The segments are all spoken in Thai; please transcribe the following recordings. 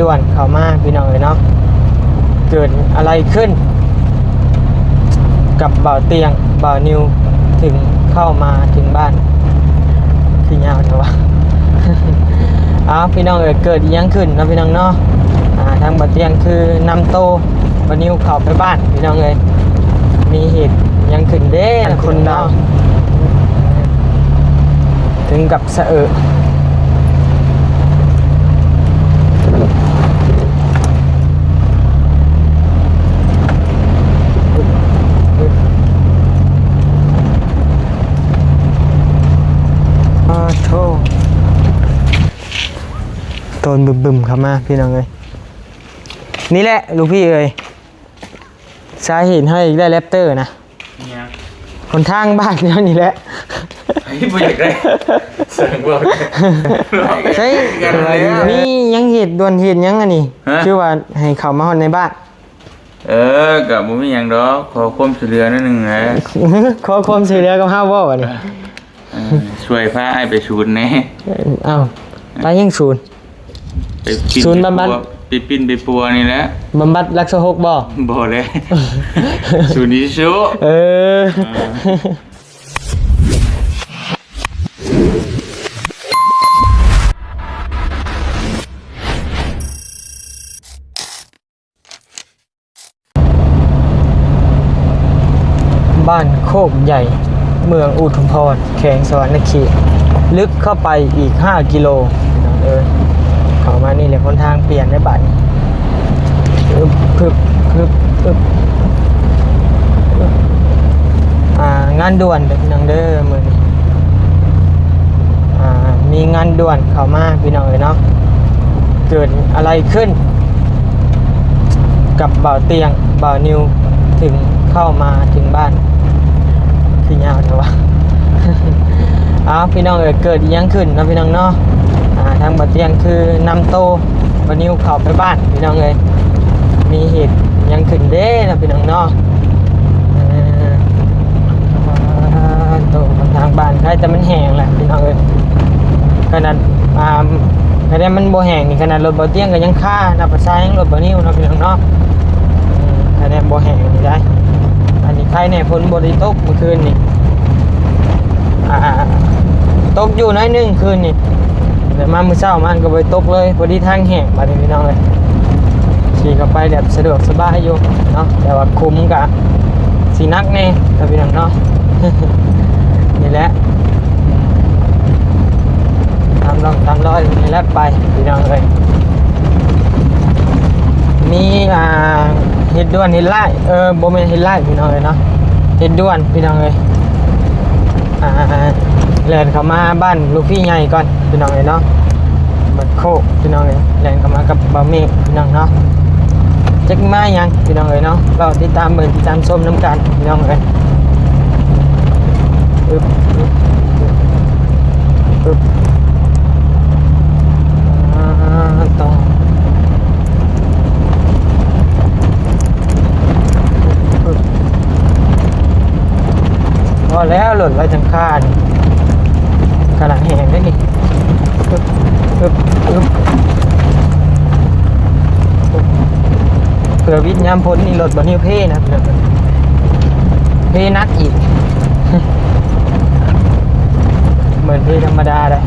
ด่วนเข้ามาพี่น้องเลยเนาะเกิดอะไรขึ้นกับบ่าวเตียงบ่าวนิวถึงเข้ามาถึงบ้านคือยาวเถอะวะ พี่น้องเกิดยังขึ้นนะพี่น้องเนาะทางบ่าวเตียงคือนำโตบ่าวนิวเข้าไปบ้านพี่น้องเลยมีเหตุยังขึ้นเด้คนดาวถึงกับสะอึกโตนบึมๆเข้ามาพี่น้องเลยนี่แหละลูกพี่เอ้ยสาเหตุให้ได้แรปเตอร์นะคนทางบ้านนี่แหละไอ้บ่อยากได้เสียงบอกใช่มียังเหตุด่วนเหตุยังอันนี้คือว่าให้เข้ามาในบ้านกับบ่มีหยังดอกขอความช่วยเหลือนิดนึงนะ ขอความช่วยเหลือกับเฮาบ่วะนี่ช่วยพาไอ้ไปศูนย์แน่อ้าวไปยังศูนย์ศูนย์บำบัดไปปิ้นไปปัวนี่แหละบำบัดรักษาหกบ่เลยศูนย์นี้ชูบ้านโคกใหญ่เมืองอุทุมพรแขวงสวรรณเขตลึกเข้าไปอีก5กิโลเข้ามานี่แหละคนทางเปลี่ยนได้บัดนี้พึบงานด่วนเป็นพี่น้องเด้อมื้อนี้มีงานด่วนเข้ามาพี่น้องเลยเนาะเกิดอะไรขึ้นกับบ่าวเตียงบ่าวนิวถึงเข้ามาถึงบ้านคือยาวเถอะวะ พี่น้องเกิดยังขึ้นนะพี่น้องเนาะทางบ่าวเตียงคือนำโตบ่าวนิวเข้าไปบ้านพี่น้องเลยมีเหตุยังขึ้นเด้นะพี่น้องเนาะโตทางบ้านใครแต่มันแห้งแหละพี่น้องขนาดขนาดมันบ่แห้งนี่ขนาดรถบ่าวเตียงก็ยังค่านับภาษายังรถบ่าวนิวนะพี่น้องเนาะขนาดบ่แห้งนี่ได้อันนี้ใครเนี่ยฝนบ่ได้ตกเมื่อคืนนี่ตกอยู่น้อยนึงคืนนี่แต่มามื้อเช้ามันก็บ่ตกเลยพอดีทางแห้งบัดนี้พี่น้องเลยขี่เข้าไปแบบสะดวกสบายอยู่เนาะแต่ว่าคุ้มกะสินักแน่นะพี่น้องเนาะ นี่แหละตามร้อยนี่แหละไปพี่น้องเลยมีเฮ็ดด่วนเฮ็ดไล่บ่แม่นเฮ็ดไล่พี่น้องเลยเนาะเฮ็ดด่วนพี่น้องเลยแล่นเข้ามาบ้านลูกพี่ใหญ่ก่อนพี่น้องเลยเนาะบัดโคกพี่น้องเลยแล่นเข้ามากับบ่าวเมฆพี่น้องเนาะจักมายังพี่น้องเลยเนาะเราติดตามเบิ่งติดตามชมน้ำกันพี่น้องเลยต่อพอแล้วหล่นไว้จังค่านี่กำลังแห้งได้นี่เผื่อวิทย์ย้ำพ้นนี่รถบรรทุกเพ่นะเพ่นักอีก เหมือนเพ่ธรรมดาเลย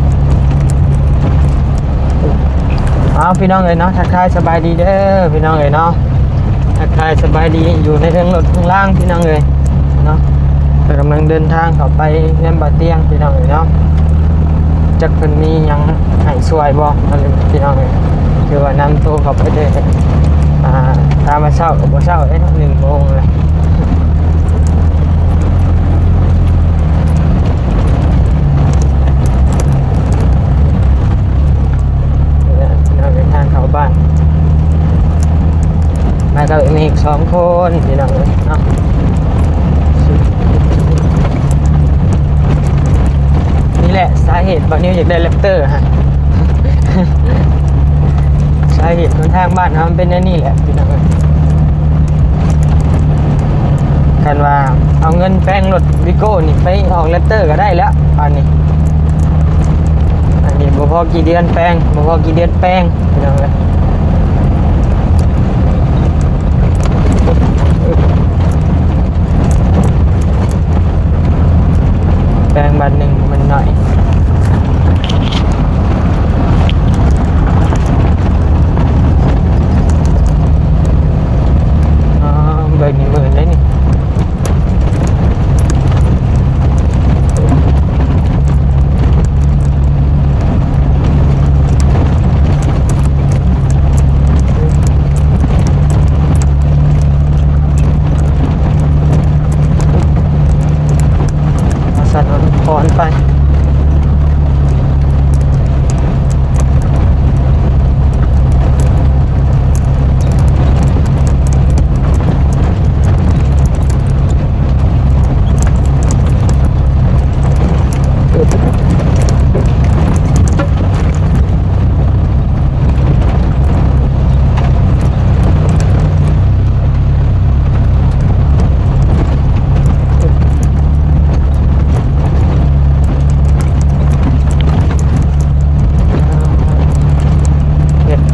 พี่น้องเอ๋ยเนาะทักทายสบายดีเด้อพี่น้องเอ๋ยเนาะทักทายสบายดีอยู่ในเรื่องรถข้างล่างพี่น้องเอ๋ยเนาะกำลังเดินทางเข้าไปเรียนบ่าวเตียงพี่น้องเอ๋ยเนาะจักเพิ่นมียังให้ช่วยบ่อะไรพี่น้องเอ๋ยคือว่านำโตเข้าไปได้ตามมาเช้ากับบ่เช้าได้1 โมงเลยทางเข้าบ้านมากับมีอีก2 คนพี่น้องเลยเนาะนี่แหละสาเหตุบ่าวนิวอยากได้แรปเตอร์ฮะ สาเหตุคนทางบ้านมันเป็นนี่แหละพี่น้องกันว่าเอาเงินแป้งรถวิโก้นี่ไปออกแรปเตอร์ก็ได้แล้วอันนี้บ่พอกี่เดือนแป้งบ่พอกี่เดือนแป้งพี่น้องเลย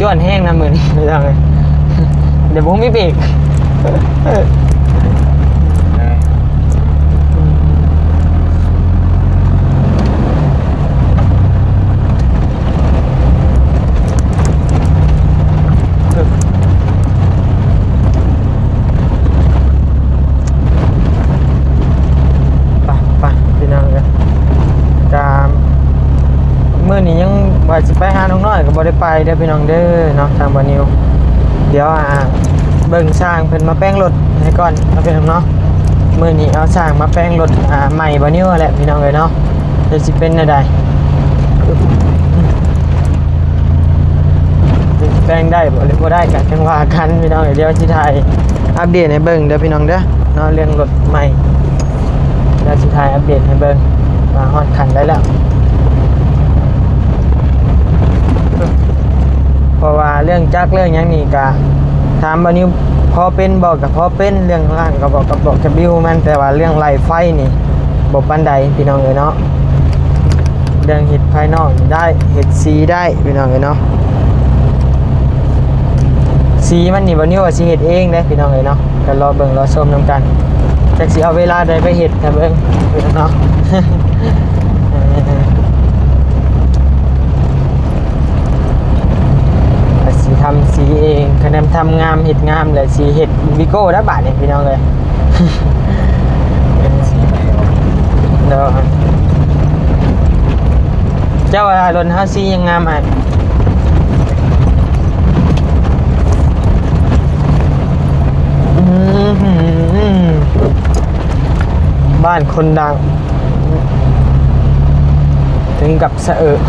วนแห้งนะมือนี่ไม่ต้องเลยเดี๋ยวผมไม่เบรกไปพี่น้องเลยมื้อนี้ยังว่าสิไปหาน้องน้อยก็บ่ได้ไปเด้อพี่น้องเด้อเนาะทางบ่นิวเดี๋ยวเบิ่งช่างเพิ่นมาแป้งรถให้ก่อนเอาพี่น้องเนาะมื้อนี้เอาช่างมาแป้งรถใหม่บ่นิวแหละพี่น้องเอ้ยเนาะจะสิเป็นจังได๋จะแป้งได้บ่หรือบ่ได้ก็จังว่ากันพี่น้องเอ้ยเดี๋ยวสิถ่ายอัปเดตให้เบิ่งเด้อพี่น้องเด้อเนาะเรื่องรถใหม่เดี๋ยวสิถ่ายอัปเดตให้เบิ่งว่าฮอดคันได้แล้วเพราะว่าเรื่องจักเรื่องหยังนี่ก็ถามบ่นิวพอเป็นบอกกับพอเป็นเรื่องล่างก็บอกกับจะบิวมันแต่ว่าเรื่องไล่ไฟนี่บ่ปานใดพี่น้องเอ้ยเนาะเรื่องเฮ็ดภายนอกได้เฮ็ดสีได้พี่น้องเอ้ยเนาะสีมันนี่บ่นิวว่าสิเฮ็ดเองเด้พี่น้องเอ้ยเนาะก็รอเบิ่งรอชมนํกันจักสิเอาเวลาใดไปเฮ็ดถ้าเบิ่งพี่น้องเนาะ สีทำสีเองคะแนนทำงามเห็ดงามเลยสีเห็ดวิโก้ได้บาทเนี่ยพี่น้องเลยเดี๋ยวเจ้าอะไรรถห้าซียังงามอ่ะบ้านคนดังถึงกับสะอึก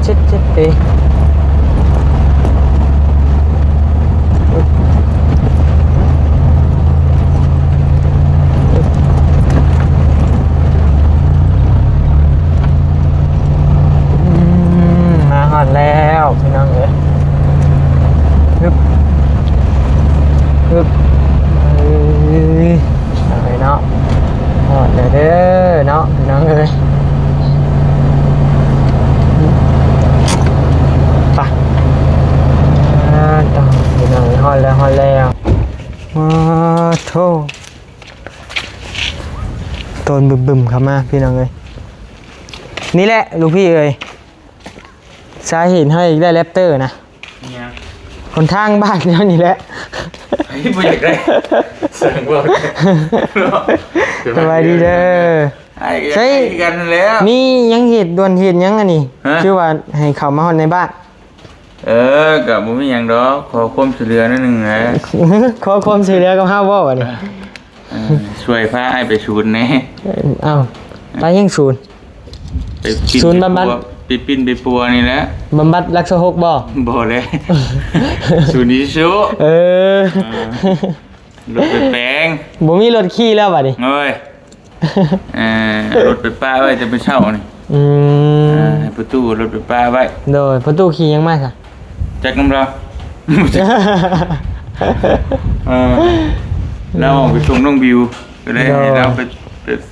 เช็ดเองมาหอดแล้วพี่น้องเอ้ยฮึบอะไรเนาะหอดเลยเด้อเนาะพี่น้องเอ้ยฮอลแล้วมาโธ่โตนบึมๆเข้ามาพี่น้องเอ้ยนี่แหละลูกพี่เอ้ยสาเหตุให้ได้แรปเตอร์นะคนทางบ้านเนี่ยนี่แหละไอ้บ่อยากได้เสียงบ่สบายดีเด้อใช่กันแล้วมียังเหตุด่วนเหตุยังอันนี้ชื่อว่าให้เข้ามาฮอดในบ้านกับบ่มีหยังดอกขอความช่วยเหลือนิดนึงนะขอความช่วยเหลือกับเฮาบ่วะนี่ช่วยพาอ้ายไปศูนย์แน่อ้าวไปยังศูนย์ไปศูนย์บำบัดไปปิ้นไปปัวนี่แหละบำบัดรักษาหกบ่เลยศูนย์นิสุรถไปแปลงบ่มีรถขี่แล้วบัดนี้เอ้ยรถไปป้าไว้จะไปเช่านี่ประตูรถไปป้าไว้โดยประตูขี่ยังมาซะจักน้ำเราเราออกไปส่งน้องบิวก็ได้ให้เราไป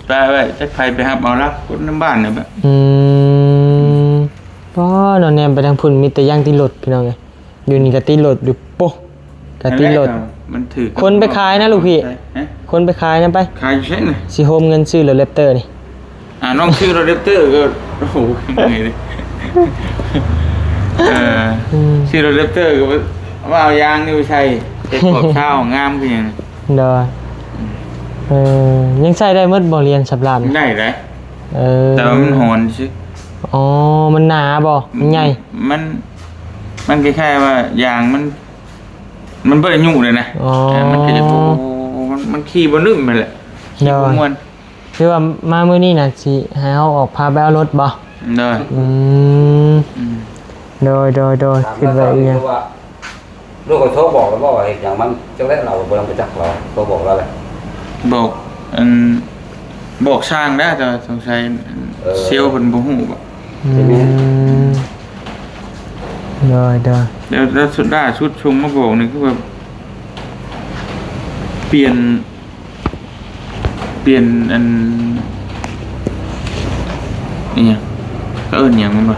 ป้าไว้จักใครไปรับเอาละคนน้ำบ้านเนี่ยแบบป้อนอนแนมไปทางพุ่นมีแต่ย่างตีรถพี่น้องเลยอยู่นี่ก็ตีรถอยู่โป๊ะก็ตีรถมันถือคนไปขายนะลูกพี่คนไปขายนะไปขายใช่ไหมสิโฮมเงินซื้อรถแรปเตอร์นี่น้องซื้อรถแรปเตอร์ก็โอ้โหไงดิชื่อรถแรปเตอร์ก็ว่าเอายางนี่ไปใช้เป็นขอบเช้างามขึ้นยังเด้อยังใช้ได้เมื่อบ่เรียนสับลานได้เลยแต่ว่ามันหอนชิอ๋อมันหนาบ่มันใหญ่มันคล้ายๆว่ายางมันเปิดยุ่งเลยนะมันก็จะมันขี่บนนึ่งไปแหละขี่บนม้วนคือว่ามามื้อนี้น่ะสิให้เฮาออกพาไปเอารถบ่ เด้อ โดยขึ้นไปอีกอย่าง ลูกก็โทรบอกแล้วว่าอย่างมันจังได้เราบ่ต้องไปจักเราโทรบอกแล้วแหละ บอกบอกช่างได้แต่สงสัยเซลล์เพิ่นบ่ฮู้บ่แล้วสุดล่าชุดชงมาบอกนี่คือแบบเปลี่ยนอันนี่ยังก็เอิ้นหยังมันบ่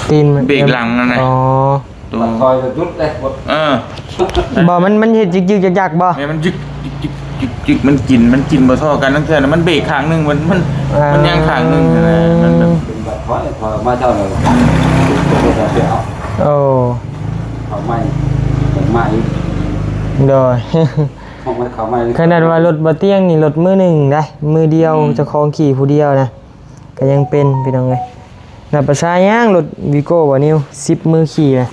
ตีนมัน เบรกหลังนั่นน่ะ อ๋อ ตัว มันคอยจะยุดเลยหมด บ่มันเฮ็ดยึกๆยักๆบ่ แม่มันยึกมันกินบ่เท่ากันทั้งเทื่อน่ะมันเบรกข้างนึงมันยังข้างนึงนะมันแบบ เป็นแบบคอยมาเจ้าเลยเดี๋ยว โอ้ เขาไม่ไม่ โดย เขาไม่ ขนาดว่ารถบ่เตียงนี่รถมือหนึ่งได้มือเดียวเจ้าของขี่ผู้เดียวนะก็ยังเป็นพี่น้องเอ้ยน่ะประชาย่างรถวีโก้บ่นิว10มือขี่นะ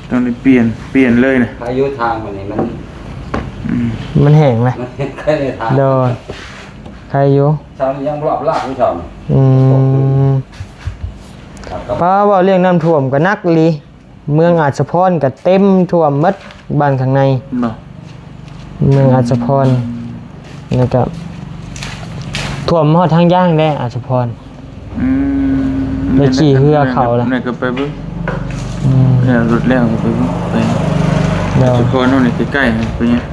ต้องได้เปลี่ยนเลยนะ อายุทางมันนี่มัน มันแห้งเลย มันเคยทาง โดยใครอยู่ ชาวนี้ยังรอบลากผู้ชม ป้าว่าเรื่องน้ำท่วมก็นักลีเมืองอาจจะพรก็เต็มท่วมหมดบ้านข้างใน บ่ เมืองอาจจะพรแล้วก็ท่วมฮอดทางย่างได้อาจจะพรไปขี่เรือเขาล่ะ นี่ก็ไปเบิ่งแล้วรถแล้วก็ไปเบิ่งไป เดี๋ยว สุพรรณนี่ใกล้ๆไปเนี่ย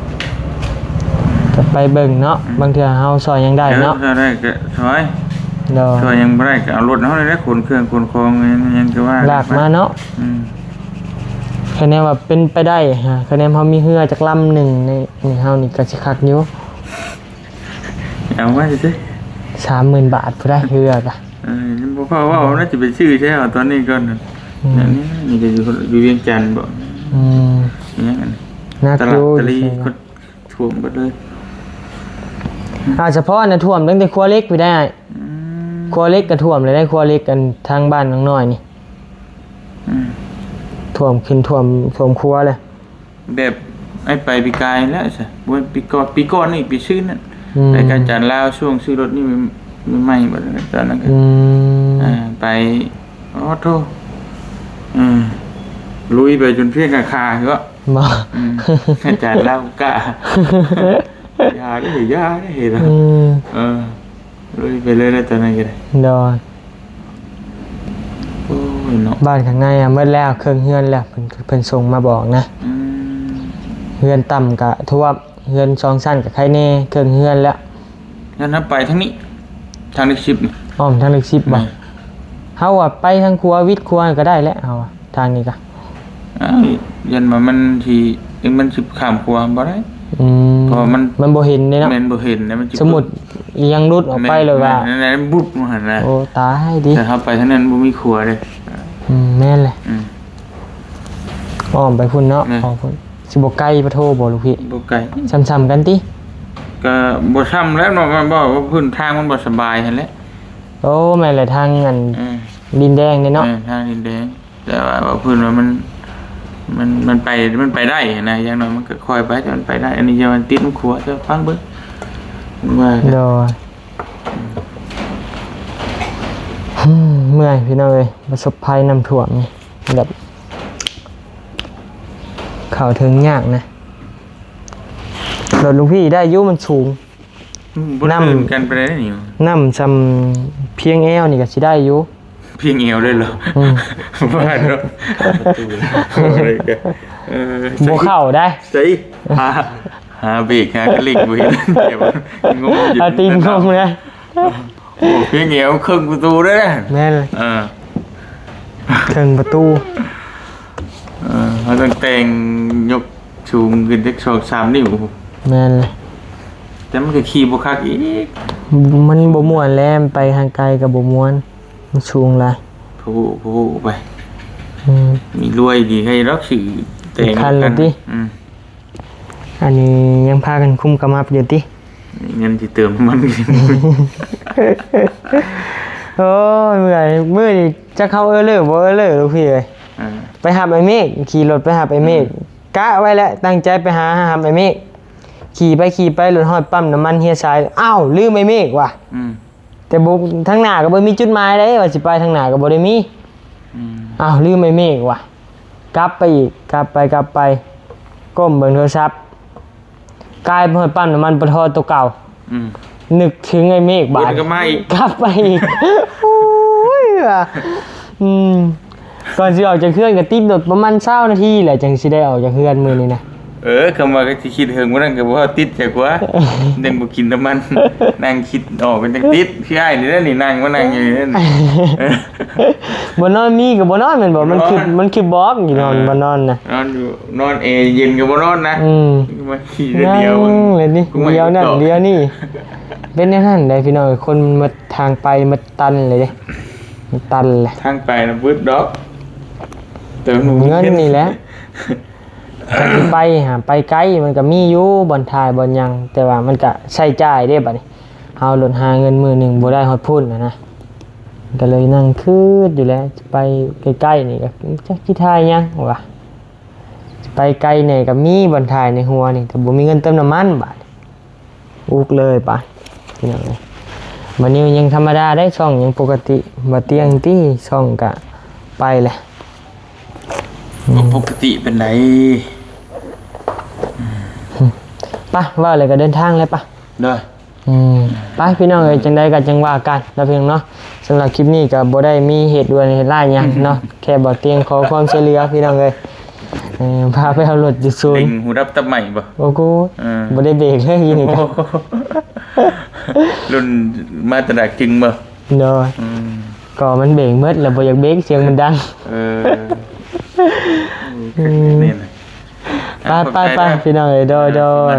ก็ไปเบิ่งเนาะบางเทื่อเฮาซอยยังได้เนาะ ถ้าได้ก็ช่วย เดี๋ยว ช่วยยังบ่ได้ก็เอารถเฮาได้ขนเครื่องขนของยังก็ว่า ลากมาเนาะคะแนนว่าเป็นไปได้ฮะคะแนนเฮามีเรือจักลำหนึ่งในเฮานี่ก็สิคักอยู่ เอาไว้สิ 30,000 บาทผู้ได้เรือกะ บ่พอว่าน่าจะไปชื่อใช่เอาตอนนี้ก่อนนั่นนี่จะอยู่เวียงจันทน์บ่อย่างนั้น น่า ตลา ดู ดตะลีก็ท่วมหมดเลย อาจจะเพราะน่ะท่วมตั้งแต่ครัวเล็กไปได้ครัวเล็กก็ท่วมเลยได้ครัวเล็กกันทางบ้านน้อยๆนี่ท่วมขึ้นท่วมครัวเลย แบบไอ้ไปปีกายแล้วใช่บ่ปีก่อนนี่ปีชื่อนั่นไปการจันลาวช่วงซื้อรถนี่ไม่ไหม้บ่ตอนนั้นก็ไปอ๋อโธ่ลุยไปจนเพี้ยงคาเหรอ บ่ อาจารย์เล่ากะยาได้เห็นลุยไปเลยนะตอนนั้นก็ได้ ดอน โอ้ยเนาะ บ้านข้างในเมื่อแล้วเครื่องเฮือนแล้วเพิ่นส่งมาบอกนะเฮือนต่ำกะท่วมเฮือน2ชั้นกับใครแน่เครื่องเฮือนแล้ว งั้นไปทางนี้ทางเลข10นี่ อ้อมทางเลข10บ่เฮาว่าไปทางครัววิทย์ครัวก็ได้แล้วเฮาทางนี้ก็ ยันมามันสิมันสิข้ามครัวบ่ได้เพราะมันบ่เห็นเด้เนาะ แม่นบ่เห็นนะมัน สมมุติยังรุดออกไปเลยว่า นั่นบุ๊บมาหั่นน่ะ โอ้ตายดิ แต่ถ้าไปทางนั้นบ่มีครัวเด้ แม่นเลยอ้อมไปพุ่นเนาะอ้อมพุ่นสิบ่ไกลปะโทบ่ลูกพี่ บ่ไกล ซ้ำๆกันติ ก็บ่ซ้ำแล้วเนาะมันบ่ว่าพื้นทางมันบ่สบายหั่นแหละ โอ้แม่นเลยทางอันดินแดงนี่เนาะ ทางดินแดงแต่ว่าพื้นว่ามันไปได้นะอย่างน้อยมันก็ค่อยไปแต่มันไปได้อันนี้จะมันติดมันขัวจะฟังเบิ่งว่า โดยเมื่อยพี่น้องเอ้ยประสบภัยน้ำท่วมนี่แบบเข้าถึงยากนะรถลุงพี่ได้อายุมันสูง น้ำกันไปได้นี่ น้ำซำเพียงแอวนี่ก็สิได้อยู่ เพียงเอวได้เหรอว่าเนาะอะไรกันบ่เข้าได้ ใส่หาเบรกหากระลิกบ่เห็นเดี๋ยวงงอยู่ ตีนงงเลย โอ้เพียงเอวครึ่งประตูได้นะ แม่นเลยถึงประตู เขาต้องแต่งยกชูงขึ้นได้2-3 นิ้ว แม่นเลย แต่มันก็ขี่บ่คักอีก มันบ่ม่วนแล้วไปทางไกลก็บ่ม่วนมันสูงหลาย ผู้ไปมีรวยดีให้รักสื่อแต่ง คันเลยติอันนี้ยังพากันคุมกำมับอยู่ติ เงินที่เติมมัน โอ้ยเมื่อยนี่จะเข้าบ่ลูกพี่เอ้ยไปหาไอ้เมฆขี่รถไปหาไอ้เมฆกะไว้แล้วตั้งใจไปหาไอ้เมฆ ขี่ไปรถฮอดปั๊มน้ำมันเฮียสายอ้าวลืมไอ้เมฆว่ะ อืม แต่บุกทางหน้าก็บ่มีจุดหมายเด้ว่าสิไปทางหน้าก็บ่ได้มี อืม อ้าวลืมไอ้เมฆว่ะกลับไปอีกกลับไปก้มเบิ่งโทรศัพท์กลายเป็นฮอดปั๊มน้ำมันปตทตัวเก่า อืม นึกถึงไอ้เมฆบาด วนก็มาอีก กลับไปอีกโอ้ยว่ะก่อนสิออกจากเครื่องก็ติดรถประมาณ20นาทีแหละจังสิได้ออกจากเครื่องมื้อนี้นะ คำว่าก็สิคิดเฮิงบ่นั่นก็บ่ว่าติดแค่กว่ายังบ่กินน้ำมัน นั่งคิดออกเป็นจังติดคืออ้ายนี่แหละนี่นั่งมานั่งอยู่นี่ บ่นอนมีก็บ่นอนแม่นบ่มันคือบล็อกอยู่นอนบ่นอนนะ นอนอยู่นอนเย็นก็บ่นอนนะมาขี่เดียว นั่งเลยนี่ กูไม่ เดียวนั่น ตอบ เดียวนี่เป็นแนวนั้นได้พี่น้องคนมันมาทางไปมันตันเลยเด้มันตันเลย ทางไปนะบึดดอกแต่หนู เงินนี่แหละถ้าสิไปหาไปไกลมันก็มีอยู่บ่อนทายบ่อนหยังแต่ว่ามันก็ใช้จ่ายเด้บัดนี้เฮาหลดหาเงินมื้อหนึงบ่ได้ฮอดพุ่นนะก็เลยนั่งคืดอยู่แล้วจะไปใกล้ๆนี่ก็จักสิทายหยังวะไปไกลนี่ก็มีบ่อนทายในหัวนี่แต่บ่มีเงินเติมน้ำมันบาดอุกเลยปะพี่น้องเอ้ยบัดนี้ยังธรรมดาได้ช่องยังปกติบ่เตียงที่ช่องก็ไปแหละ ปกติเป็นไร ปะว่าอะไรก็เดินทางเลยปะ เด้อ ไปพี่น้องเอ้ยจังใดก็จังว่ากันแล้วเพียงเนาะสำหรับคลิปนี้ก็บ่ได้มีเหตุด่วนเหตุร้ายหยังเนาะแค่บ่เตียงขอความช่วยเหลือพี่น้องเอ้ยพาไปเอารถอยู่ศูน เล็ ย์ งหูรับตับใหม่บ่ โอ้กูบ่ได้เบรกเลยอีนี่ก็ รุ่นมาตรฐานจึงบ่ เนาะก็มันเบรกหมดแล้วบ่อยากเบรกเสียงมันดัง นี่นะ ไปพี่น้องเอ้ยโดย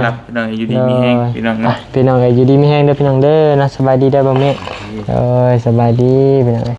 รับพี่น้องอยู่ดีมีแฮงพี่น้อง ไป เนาะ พี่น้องเอ้ยอยู่ดีมีแฮงเด้อพี่น้องเด้อนะสบายดีเด้อบ่แม่สบายดีพี่น้องเอ้ย